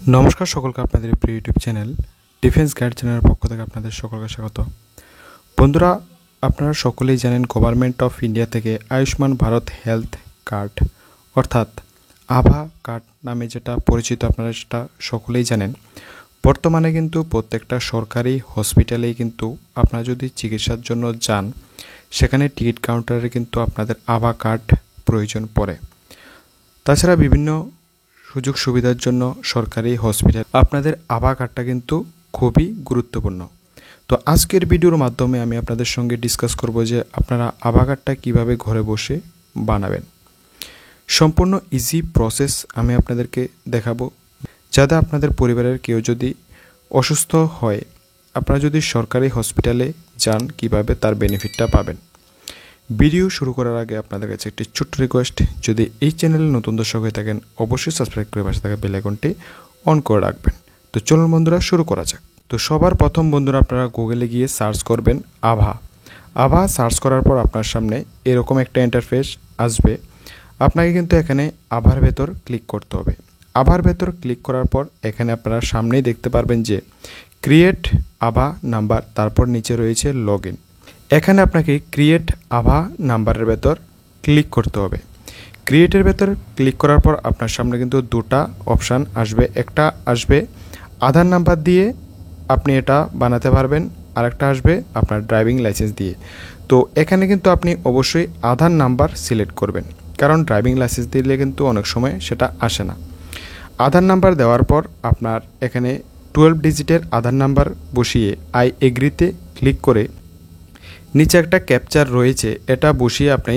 নমস্কার সকলকে আপনাদের প্রিয় ইউটিউব চ্যানেল ডিফেন্স গাইড চ্যানেলের পক্ষ থেকে আপনাদের সকলকে স্বাগত। বন্ধুরা, আপনারা সকলেই জানেন গভর্নমেন্ট অফ ইন্ডিয়া থেকে আয়ুষ্মান ভারত হেলথ কার্ড অর্থাৎ আভা কার্ড নামে যেটা পরিচিত আপনারা সেটা সকলেই জানেন। বর্তমানে কিন্তু প্রত্যেকটা সরকারি হসপিটালেই কিন্তু আপনারা যদি চিকিৎসার জন্য যান সেখানে টিকিট কাউন্টারে কিন্তু আপনাদের আভা কার্ড প্রয়োজন পড়ে। তাছাড়া বিভিন্ন সুযোগ সুবিধার জন্য সরকারি হসপিটাল আপনাদের আভা কার্ডটা কিন্তু খুবই গুরুত্বপূর্ণ। তো আজকের ভিডিওর মাধ্যমে আমি আপনাদের সঙ্গে ডিসকাস করব যে আপনারা আভা কার্ডটা কীভাবে ঘরে বসে বানাবেন। সম্পূর্ণ ইজি প্রসেস আমি আপনাদেরকে দেখাবো, যাতে আপনাদের পরিবারের কেউ যদি অসুস্থ হয় আপনারা যদি সরকারি হসপিটালে যান কিভাবে তার বেনিফিটটা পাবেন। ভিডিও শুরু করার আগে আপনাদের কাছে একটি ছোট্ট রিকোয়েস্ট, যদি এই চ্যানেলে নতুন দর্শক হয়ে থাকেন অবশ্যই সাবস্ক্রাইব করে পাশে থাকা বেল আইকনটি অন করে রাখবেন। তো চলুন বন্ধুরা শুরু করা যাক। তো সবার প্রথম বন্ধুরা আপনারা গুগলে গিয়ে সার্চ করবেন আভা সার্চ করার পর আপনার সামনে এরকম একটা ইন্টারফেস আসবে। আপনাকে কিন্তু এখানে আভার ভেতর ক্লিক করতে হবে। আভার ভেতর ক্লিক করার পর এখানে আপনারা সামনেই দেখতে পারবেন যে ক্রিয়েট আভা নাম্বার, তারপর নিচে রয়েছে লগ ইন। এখানে আপনাকে ক্রিয়েট আভা নাম্বারের ভেতর ক্লিক করতে হবে। ক্রিয়েটের ভেতর ক্লিক করার পর আপনার সামনে কিন্তু দুটা অপশান আসবে। একটা আসবে আধার নাম্বার দিয়ে আপনি এটা বানাতে পারবেন, আর একটা আসবে আপনার ড্রাইভিং লাইসেন্স দিয়ে। তো এখানে কিন্তু আপনি অবশ্যই আধার নাম্বার সিলেক্ট করবেন, কারণ ড্রাইভিং লাইসেন্স দিলে কিন্তু অনেক সময় সেটা আসে না। আধার নাম্বার দেওয়ার পর আপনার এখানে 12 ডিজিটের আধার নাম্বার বসিয়ে আই এগ্রিতে ক্লিক করে নিচে একটা ক্যাপচার রয়েছে, এটা বসিয়ে আপনি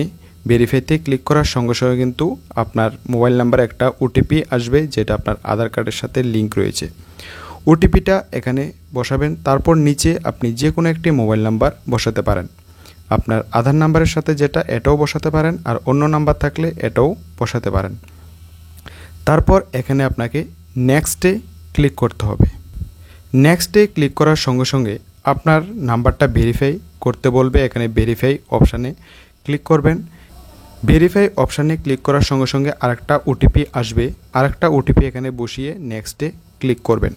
ভেরিফাইতে ক্লিক করার সঙ্গে সঙ্গে কিন্তু আপনার মোবাইল নাম্বারে একটা ওটিপি আসবে, যেটা আপনার আধার কার্ডের সাথে লিঙ্ক রয়েছে। ওটিপিটা এখানে বসাবেন। তারপর নিচে আপনি যে কোনো একটি মোবাইল নাম্বার বসাতে পারেন। আপনার আধার নাম্বারের সাথে যেটা এটাও বসাতে পারেন, আর অন্য নাম্বার থাকলে এটাও বসাতে পারেন। তারপর এখানে আপনাকে নেক্সটে ক্লিক করতে হবে। নেক্সটে ক্লিক করার সঙ্গে সঙ্গে আপনার নাম্বারটা ভেরিফাই করতে বলবে। এখানে ভেরিফাই অপশানে ক্লিক করবেন। ভেরিফাই অপশানে ক্লিক করার সঙ্গে সঙ্গে আরেকটা ওটিপি আসবে, আরেকটা ওটিপি এখানে বসিয়ে নেক্সটে ক্লিক করবেন।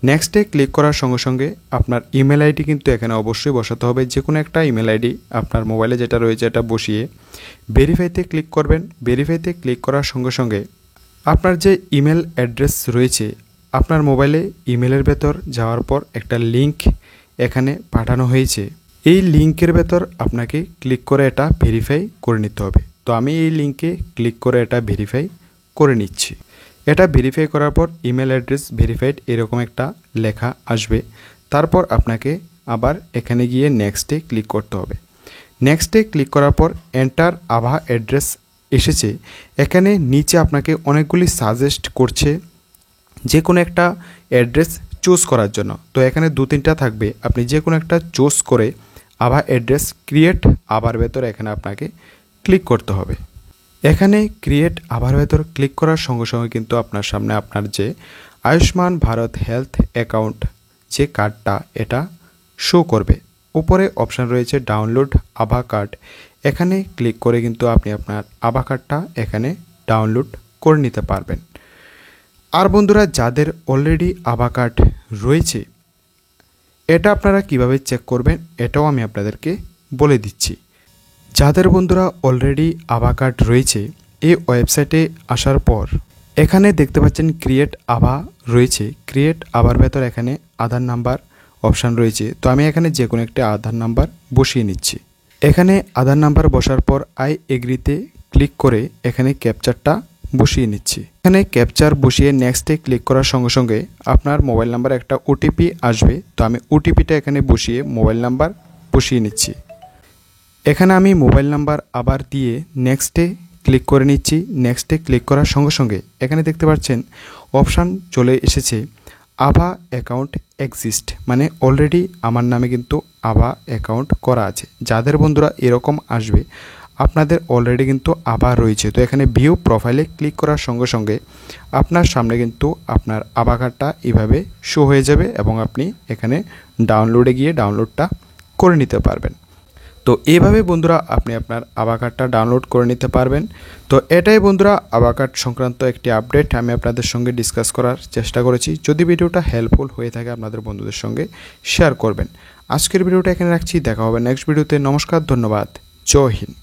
নেক্সটে ক্লিক করার সঙ্গে সঙ্গে আপনার ইমেল আইডি কিন্তু এখানে অবশ্যই বসাতে হবে। যে কোনো একটা ইমেল আইডি আপনার মোবাইলে যেটা রয়েছে এটা বসিয়ে ভেরিফাইতে ক্লিক করবেন। ভেরিফাইতে ক্লিক করার সঙ্গে সঙ্গে আপনার যে ইমেল অ্যাড্রেস রয়েছে আপনার মোবাইলে ইমেলের ভেতর যাওয়ার পর একটা লিঙ্ক এখানে পাঠানো হয়েছে। এই লিঙ্কের ভেতর আপনাকে ক্লিক করে এটা ভেরিফাই করে নিতে হবে। তো আমি এই লিঙ্কে ক্লিক করে এটা ভেরিফাই করে নিচ্ছি। এটা ভেরিফাই করার পর ইমেল অ্যাড্রেস ভেরিফাইড এরকম একটা লেখা আসবে। তারপর আপনাকে আবার এখানে গিয়ে নেক্সটে ক্লিক করতে হবে। নেক্সটে ক্লিক করার পর এন্টার আভা অ্যাড্রেস এসেছে। এখানে নিচে আপনাকে অনেকগুলি সাজেস্ট করছে যে কোনো একটা অ্যাড্রেস চুজ করার জন্য। তো এখানে 2-3টা থাকবে, আপনি যে কোনো একটা চুজ করে আভা অ্যাড্রেস ক্রিয়েট আভার ভেতর এখানে আপনাকে ক্লিক করতে হবে। এখানে ক্রিয়েট আভার ভেতর ক্লিক করার সঙ্গে সঙ্গে কিন্তু আপনার সামনে আপনার যে আয়ুষ্মান ভারত হেলথ অ্যাকাউন্ট যে কার্ডটা এটা শো করবে। উপরে অপশান রয়েছে ডাউনলোড আভা কার্ড, এখানে ক্লিক করে কিন্তু আপনি আপনার আভা কার্ডটা এখানে ডাউনলোড করে নিতে পারবেন। আর বন্ধুরা, যাদের অলরেডি আভা কার্ড রয়েছে এটা আপনারা কিভাবে চেক করবেন এটাও আমি আপনাদেরকে বলে দিচ্ছি। যাদের বন্ধুরা অলরেডি আভা কার্ড রয়েছে এই ওয়েবসাইটে আসার পর এখানে দেখতে পাচ্ছেন ক্রিয়েট আভা রয়েছে। ক্রিয়েট আভার ভেতর এখানে আধার নাম্বার অপশান রয়েছে। তো আমি এখানে যে কোনো একটা আধার নাম্বার বসিয়ে নিচ্ছি। এখানে আধার নাম্বার বসার পর আই এগ্রিতে ক্লিক করে এখানে ক্যাপচারটা বসিয়ে নিচ্ছি। এখানে ক্যাপচার বসিয়ে নেক্সটে ক্লিক করার সঙ্গে সঙ্গে আপনার মোবাইল নাম্বার একটা ওটিপি আসবে। তো আমি ওটিপিটা এখানে বসিয়ে মোবাইল নাম্বার বসিয়ে নিচ্ছি। এখানে আমি মোবাইল নাম্বার আবার দিয়ে নেক্সটে ক্লিক করে নিচ্ছি। নেক্সটে ক্লিক করার সঙ্গে সঙ্গে এখানে দেখতে পাচ্ছেন অপশান চলে এসেছে আভা অ্যাকাউন্ট এক্সিস্ট, মানে অলরেডি আমার নামে কিন্তু আভা অ্যাকাউন্ট করা আছে। যাদের বন্ধুরা এরকম আসবে আপনাদের অলরেডি কিন্তু আভা রয়েছে। তো এখানে ভিউ প্রোফাইলে ক্লিক করার সঙ্গে সঙ্গে আপনার সামনে কিন্তু আপনার আভা কার্ডটা এভাবে শো হয়ে যাবে এবং আপনি এখানে ডাউনলোডে গিয়ে ডাউনলোডটা করে নিতে পারবেন। তো এইভাবে বন্ধুরা আপনি আপনার আভা কার্ডটা ডাউনলোড করে নিতে পারবেন। তো এটাই বন্ধুরা আভা কার্ড সংক্রান্ত একটি আপডেট আমি আপনাদের সঙ্গে ডিসকাস করার চেষ্টা করেছি। যদি ভিডিওটা হেল্পফুল হয়ে থাকে আপনাদের বন্ধুদের সঙ্গে শেয়ার করবেন। আজকের ভিডিওটা এখানে রাখছি, দেখা হবে নেক্সট ভিডিওতে। নমস্কার, ধন্যবাদ, জয় হিন্দ।